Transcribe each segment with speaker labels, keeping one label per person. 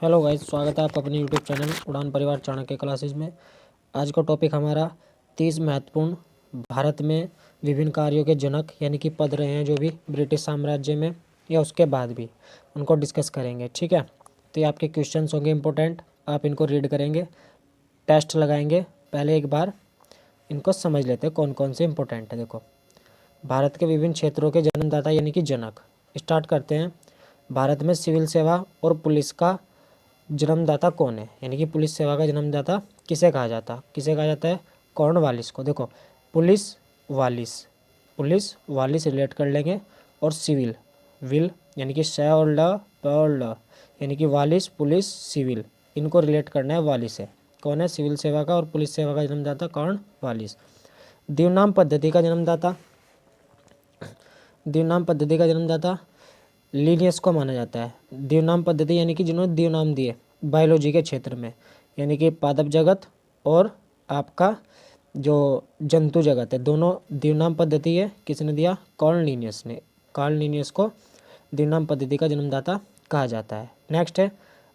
Speaker 1: Hello guys, स्वागत है आपका अपने यूट्यूब चैनल उड़ान परिवार चाणक्य क्लासेस में। आज का टॉपिक हमारा 30 महत्वपूर्ण भारत में विभिन्न कार्यों के जनक यानी कि पद रहे हैं जो भी ब्रिटिश साम्राज्य में या उसके बाद भी, उनको डिस्कस करेंगे। ठीक है, तो ये आपके क्वेश्चंस होंगे इंपॉर्टेंट, आप इनको रीड करेंगे, टेस्ट लगाएंगे। पहले एक बार इनको समझ लेते हैं कौन कौन से इंपॉर्टेंट है। देखो, भारत के विभिन्न क्षेत्रों के जन्मदाता यानी कि जनक। स्टार्ट करते हैं। भारत में सिविल सेवा और पुलिस का जन्मदाता कौन है, यानी कि पुलिस सेवा का जन्मदाता किसे कहा जाता है कॉर्नवालिस को। देखो, पुलिस वालिस रिलेट कर लेंगे, और सिविल विल यानी कि श और ल प और ल यानी कि वालिस पुलिस सिविल, इनको रिलेट करना है वालिस से। कौन है सिविल सेवा का और पुलिस सेवा का जन्मदाता? कॉर्नवालिस। दिवनाम पद्धति का जन्मदाता लीनियस को माना जाता है। दिवनाम पद्धति यानी कि जिन्होंने दिवनाम दिए बायोलॉजी के क्षेत्र में, यानी कि पादप जगत और आपका जो जंतु जगत है, दोनों दिवनाम पद्धति है। किसने दिया? कार्ल लीनियस ने। कार्ल लीनियस को दिवनाम पद्धति का जन्मदाता कहा जाता है। नेक्स्ट है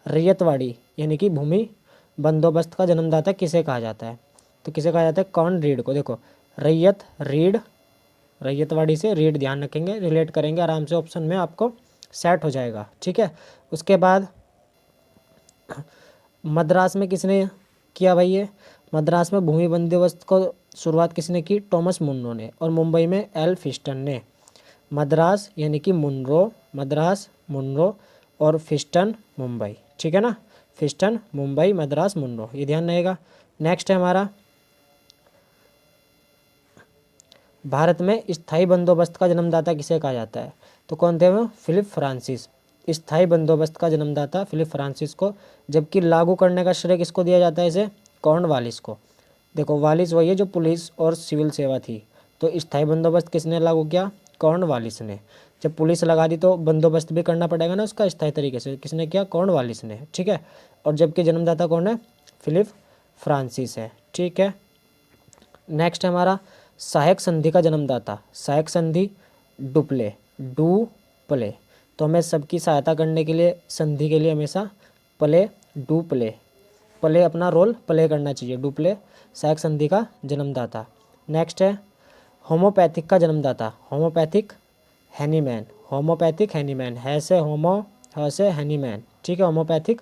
Speaker 1: रैयतवाड़ी यानी कि भूमि बंदोबस्त का जन्मदाता किसे कहा जाता है? तो किसे कहा जाता है? कॉर्न रीड को। देखो, रैयतवाड़ी से रीड ध्यान रखेंगे, रिलेट करेंगे आराम से, ऑप्शन में आपको सेट हो जाएगा। ठीक है, उसके बाद मद्रास में किसने किया भाई? ये मद्रास में भूमि बंदोबस्त को शुरुआत किसने की? टॉमस मुनरो ने। और मुंबई में एल फिस्टन ने। मद्रास यानी कि मद्रास मुनरो और फिस्टन मुंबई। ठीक है ना, फिस्टन मुंबई, मद्रास मुनरो, ये ध्यान रहेगा। नेक्स्ट है हमारा भारत में स्थायी बंदोबस्त का जन्मदाता किसे कहा जाता है? तो कौन थे वो? Philip Francis. स्थायी बंदोबस्त का जन्मदाता फिलिप फ्रांसिस को, जबकि लागू करने का श्रेय किसको दिया जाता है? इसे कॉर्नवालिस को। देखो, वालिस वही है जो पुलिस और सिविल सेवा थी, तो स्थायी बंदोबस्त किसने लागू किया? कॉर्नवालिस ने। जब पुलिस लगा दी तो बंदोबस्त भी करना पड़ेगा ना उसका स्थायी तरीके से, किसने किया? कॉर्नवालिस ने। ठीक है, और जबकि जन्मदाता कौन है? फिलिप फ्रांसिस है। ठीक है, नेक्स्ट है हमारा सहायक संधि का जन्मदाता। सहायक संधि डू प्ले। तो हमें सबकी सहायता करने के लिए संधि के लिए हमेशा प्ले अपना रोल प्ले करना चाहिए। डुप्ले सहायक संधि का जन्मदाता। नेक्स्ट है होम्योपैथिक का जन्मदाता। होम्योपैथिक हैनीमैन, है से होमो, ह से हैनीमैन। ठीक है, होम्योपैथिक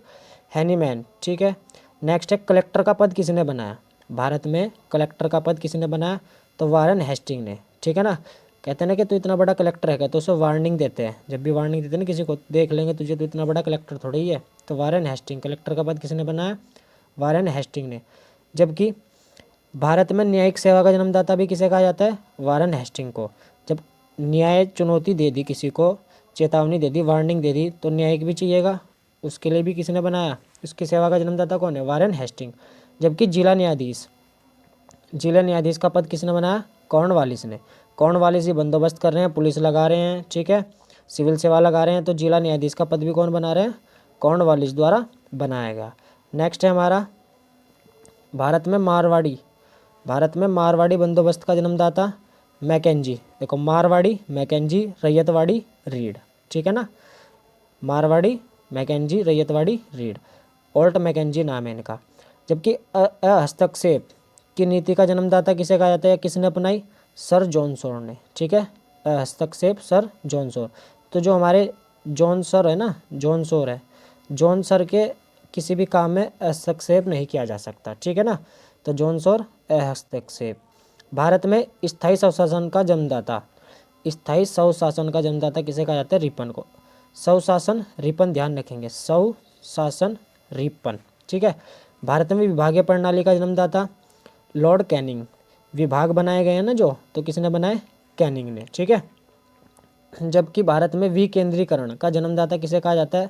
Speaker 1: हैनीमैन। ठीक है, नेक्स्ट है कलेक्टर का पद किसने बनाया? भारत में कलेक्टर का पद किसने बनाया? तो वारेन हेस्टिंग ने। ठीक है ना, कहते हैं ना कि तू इतना बड़ा कलेक्टर है, तो उसे वार्निंग देते हैं। जब भी वार्निंग देते हैं ना किसी को, देख लेंगे तुझे, तो इतना बड़ा कलेक्टर थोड़ी ही है। तो वारेन हेस्टिंग, कलेक्टर का पद किसने बनाया? वारेन हेस्टिंग ने। जबकि भारत में न्यायिक सेवा का जन्मदाता भी किसे कहा जाता है? वारेन हेस्टिंग को। जब न्याय चुनौती दे दी, किसी को चेतावनी दे दी, वार्निंग दे दी, तो न्यायिक भी चाहिएगा, उसके लिए भी किसने बनाया? उसकी सेवा का जन्मदाता कौन है? Warren Hasting. जबकि जिला न्यायाधीश का पद किसने बनाया? कॉर्नवालिस ने। कॉर्नवालिस ही बंदोबस्त कर रहे हैं, पुलिस लगा रहे हैं, ठीक है, सिविल सेवा लगा रहे हैं, तो जिला न्यायाधीश का पद भी कौन बना रहे हैं? कॉर्नवालिस द्वारा बनाया गया। नेक्स्ट है हमारा भारत में मारवाड़ी बंदोबस्त का जन्मदाता मैकेंजी। देखो, मारवाड़ी मैकेंजी, रैयतवाड़ी रीड। ठीक है ना, मारवाड़ी Mackenzie, ryotwari Read, Holt Mackenzie नाम है इनका। जबकि हस्तक्षेप की नीति का जन्मदाता किसे कहा जाता है? किसने अपनाई? सर जॉन शोर ने। ठीक है, हस्तक्षेप सर जॉन शोर। तो जो हमारे जॉन सर है ना, जॉन सर के किसी भी काम में हस्तक्षेप नहीं किया जा सकता। ठीक है ना, तो जॉन शोर हस्तक्षेप। भारत में स्थायी स्वशासन का जन्मदाता किसे कहा जाता है? रिपन को। स्वशासन रिपन, ध्यान रखेंगे, स्वशासन रिपन। ठीक है, भारत में विभागीय प्रणाली का जन्मदाता लॉर्ड कैनिंग। विभाग बनाए गए हैं ना जो, तो किसने बनाए? कैनिंग ने। ठीक है, जबकि भारत में विकेंद्रीकरण का जन्मदाता किसे कहा जाता है?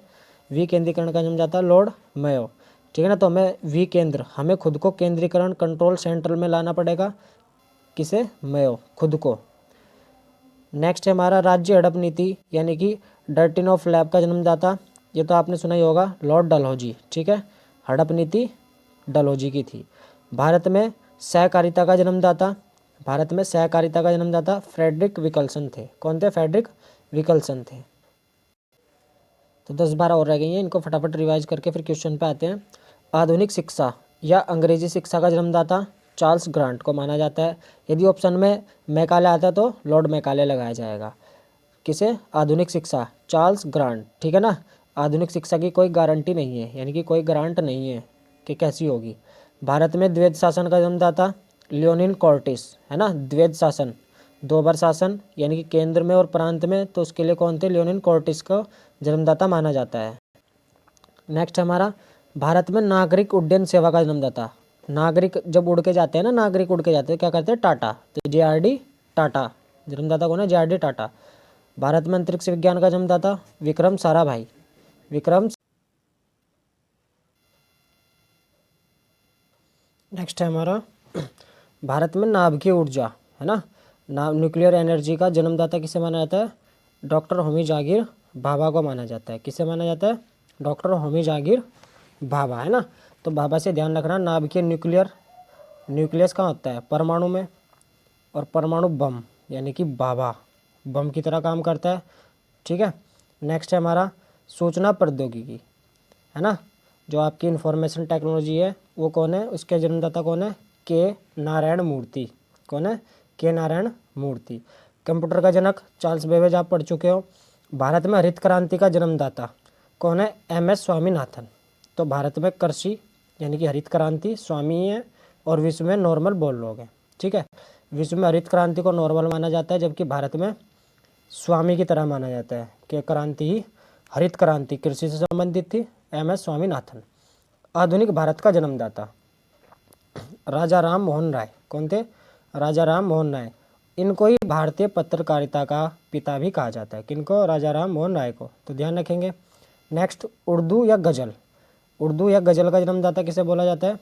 Speaker 1: विकेंद्रीकरण का जन्मदाता लॉर्ड मेयो। ठीक है ना, तो हमें खुद को केंद्रीकरण, कंट्रोल सेंट्रल में लाना पड़ेगा। किसे? मेयो, खुद को। नेक्स्ट है हमारा राज्य हड़प नीति यानी कि डर्टिन ऑफ लैब का जन्मदाता, ये तो आपने सुना ही होगा, लॉर्ड डलहौजी। ठीक है, हड़प नीति डलहौजी की थी। भारत में सहकारिता का जन्मदाता फ्रेडरिक विकल्सन थे। कौन थे? फ्रेडरिक विकल्सन थे। तो 10-12 और रह गई हैं, इनको फटाफट रिवाइज करके फिर क्वेश्चन पे आते हैं। आधुनिक शिक्षा या अंग्रेजी शिक्षा का जन्मदाता चार्ल्स ग्रांट को माना जाता है। यदि ऑप्शन में मैकाले आता है तो लॉर्ड मैकाले लगाया जाएगा। किसे? आधुनिक शिक्षा, चार्ल्स ग्रांट, ठीक है ना। आधुनिक शिक्षा की कोई गारंटी नहीं है, यानी कि कोई ग्रांट नहीं है कि कैसी होगी। भारत में द्वैध शासन का जन्मदाता लियोनिन कॉर्टिस, है ना। द्वैध शासन, 2 बार शासन, यानी कि केंद्र में और प्रांत में, तो उसके लिए कौन थे? लियोनिन कॉर्टिस को जन्मदाता माना जाता है। नेक्स्ट हमारा, भारत में नागरिक उड्डयन सेवा का जन्मदाता। नागरिक जब उड़ के जाते हैं ना, नागरिक उड़ के जाते हैं, क्या करते हैं? टाटा, तो JRD टाटा, जन्मदाता कौन है? JRD टाटा। भारत में अंतरिक्ष विज्ञान का जन्मदाता विक्रम साराभाई, विक्रम। नेक्स्ट है हमारा, भारत में नाभिकीय ऊर्जा, है ना, न्यूक्लियर एनर्जी का जन्मदाता किसे माना जाता है? डॉक्टर होमी जागीर भाभा को माना जाता है। किसे माना जाता है? डॉक्टर होमी जागीर भाभा, है ना। तो भाभा से ध्यान रखना, नाभिकीय न्यूक्लियर, न्यूक्लियस कहाँ होता है? परमाणु में, और परमाणु बम, यानी कि भाभा बम की तरह काम करता है, ठीक है। नेक्स्ट है हमारा, सूचना प्रौद्योगिकी, है ना, जो आपकी इंफॉर्मेशन टेक्नोलॉजी है, वो कौन है? उसके जन्मदाता कौन है? के नारायण मूर्ति। कौन है? के नारायण मूर्ति। कंप्यूटर का जनक चार्ल्स बेबेज, आप पढ़ चुके हो। भारत में हरित क्रांति का जन्मदाता कौन है? MS स्वामीनाथन। तो भारत में कृषि यानी कि हरित क्रांति स्वामी है, और विश्व में नॉर्मल बोल लोग हैं, ठीक है। विश्व में हरित क्रांति को नॉर्मल माना जाता है, जबकि भारत में स्वामी की तरह माना जाता है कि क्रांति ही हरित क्रांति कृषि से संबंधित थी। MS स्वामीनाथन। आधुनिक भारत का जन्मदाता राजा राम मोहन राय। कौन थे? राजा राम मोहन राय। इनको ही भारतीय पत्रकारिता का पिता भी कहा जाता है। किनको? राजा राम मोहन राय को, तो ध्यान रखेंगे। नेक्स्ट, उर्दू या गज़ल, उर्दू या गज़ल का जन्मदाता किसे बोला जाता है?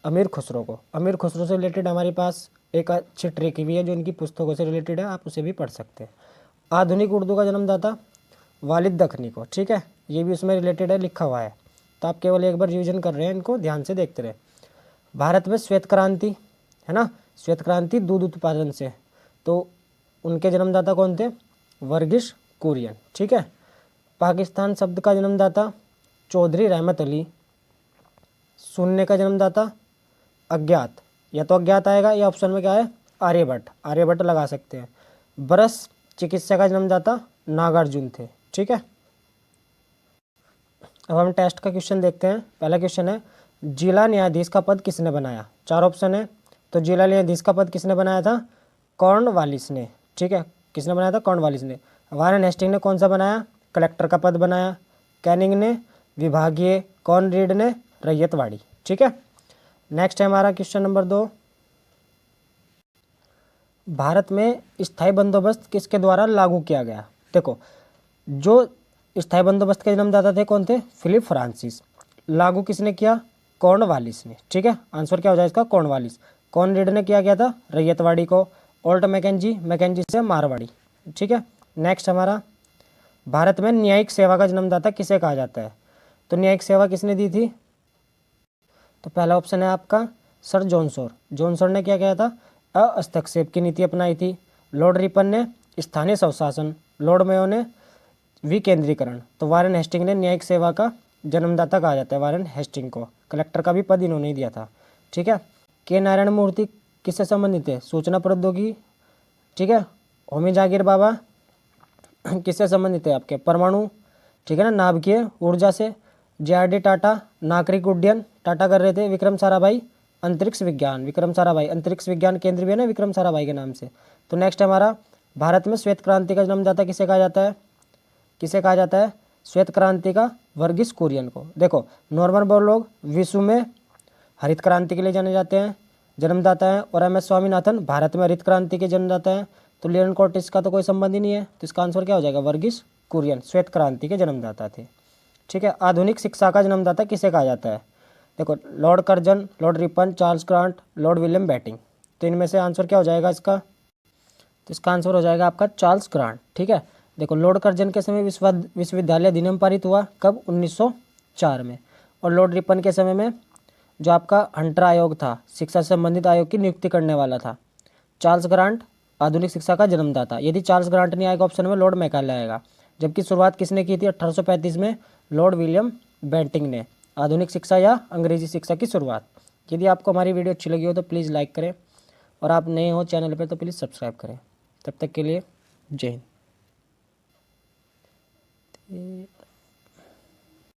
Speaker 1: अमीर खुसरो को। अमीर खुसरो से रिलेटेड हमारे पास एक अच्छी ट्रिक भी है जो इनकी पुस्तकों से रिलेटेड है, आप उसे भी पढ़ सकते हैं। आधुनिक उर्दू का जन्मदाता वालिद दखनी को, ठीक है, ये भी उसमें रिलेटेड है, लिखा हुआ है, तो आप केवल एक बार रिविजन कर रहे हैं, इनको ध्यान से देखते रहे। भारत में श्वेत क्रांति, है ना, श्वेत क्रांति दूध उत्पादन से, तो उनके जन्मदाता कौन थे? वर्गीस कुरियन, ठीक है। पाकिस्तान शब्द का जन्मदाता चौधरी रहमत अली। शून्य का जन्मदाता अज्ञात, या तो अज्ञात आएगा या ऑप्शन में क्या है? आर्यभट्ट, आर्यभट्ट लगा सकते हैं। ब्रश चिकित्सा का जन्मदाता नागार्जुन थे, ठीक है। अब हम टेस्ट का क्वेश्चन देखते हैं। पहला क्वेश्चन है, जिला न्यायाधीश का पद किसने बनाया? 4 ऑप्शन है, तो जिला न्यायाधीश का पद किसने बनाया था? कॉर्नवालिस ने, ठीक है। किसने बनाया था? कॉर्नवालिस ने। वारेन हेस्टिंग ने कौन सा बनाया? कलेक्टर का पद बनाया। कैनिंग ने विभागीय, कॉनरीड ने रैयतवाड़ी, ठीक है। नेक्स्ट है हमारा क्वेश्चन नंबर 2, भारत में स्थायी बंदोबस्त किसके द्वारा लागू किया गया? देखो, जो स्थायी बंदोबस्त के जन्मदाता थे कौन थे? Philip Francis. लागू किसने किया? कॉर्नवालिस ने, ठीक है। आंसर क्या हो जाएगा इसका? कॉर्नवालिस। कॉनरीड ने किया गया था रैयतवाड़ी को। ओल्ट मैकेंजी, मैकेंजी से मारवाड़ी, ठीक है। नेक्स्ट हमारा, भारत में न्यायिक सेवा का जन्मदाता किसे कहा जाता है? तो न्यायिक सेवा किसने दी थी? तो पहला ऑप्शन है आपका सर जॉनसोर। जॉनसोर ने क्या किया था? हस्तक्षेप की नीति अपनाई थी। लॉर्ड रिपन ने स्थानीय स्वशासन, लॉर्ड मेयो ने विकेंद्रीकरण। तो वारेन हेस्टिंग ने न्यायिक सेवा का जन्मदाता कहा जाता है, वारेन हेस्टिंग को। कलेक्टर का भी पद इन्होंने ही दिया था, ठीक है। के नारायण मूर्ति किससे संबंधित है? सूचना प्रौद्योगिकी, ठीक है। होमी जागीर बाबा किससे संबंधित है? आपके परमाणु, ठीक है ना, नाभिकीय ऊर्जा से। JRD टाटा नागरिक उड्डयन टाटा कर रहे थे। विक्रम साराभाई अंतरिक्ष विज्ञान, विक्रम साराभाई अंतरिक्ष विज्ञान केंद्र भी है ना विक्रम साराभाई के नाम से। तो नेक्स्ट हमारा, भारत में श्वेत क्रांति का जन्मदाता किसे कहा जाता है? किसे कहा जाता है? श्वेत क्रांति का वर्गीस कुरियन को। देखो, नॉर्मल बोल लोग विश्व में हरित क्रांति के लिए जाने जाते हैं, जन्मदाता है, और MS स्वामीनाथन भारत में हरित क्रांति के जन्मदाता है। तो लियोनिन कॉर्टिस का तो कोई संबंध ही नहीं है, तो इसका आंसर क्या हो जाएगा? वर्गीस कुरियन श्वेत क्रांति के जन्मदाता थे, ठीक है। आधुनिक शिक्षा का जन्मदाता किसे कहा जाता है? देखो, Lord Curzon, Lord Ripon, Charles grant, Lord William batting. तो इनमें से आंसर क्या हो जाएगा इसका? तो इसका आंसर हो जाएगा आपका चार्ल्स ग्रांट, ठीक है। देखो, लॉर्ड कर्जन के समय विश्वविद्यालय अधिनियम पारित हुआ कब? 1904 में। और लॉर्ड रिपन के समय में जो आपका हंटर आयोग था, शिक्षा से संबंधित आयोग की नियुक्ति करने वाला था। चार्ल्स ग्रांट आधुनिक शिक्षा का जन्मदाता। यदि चार्ल्स ग्रांट नहीं आएगा ऑप्शन में, लॉर्ड मैकाले आएगा। जबकि शुरुआत किसने की थी 1835 में? लॉर्ड विलियम बेंटिंक ने। आधुनिक शिक्षा या अंग्रेजी शिक्षा की शुरुआत। यदि आपको हमारी वीडियो अच्छी लगी हो तो प्लीज़ लाइक करें, और आप नए हो चैनल पर तो प्लीज़ सब्सक्राइब करें। तब तक के लिए जय हिंद।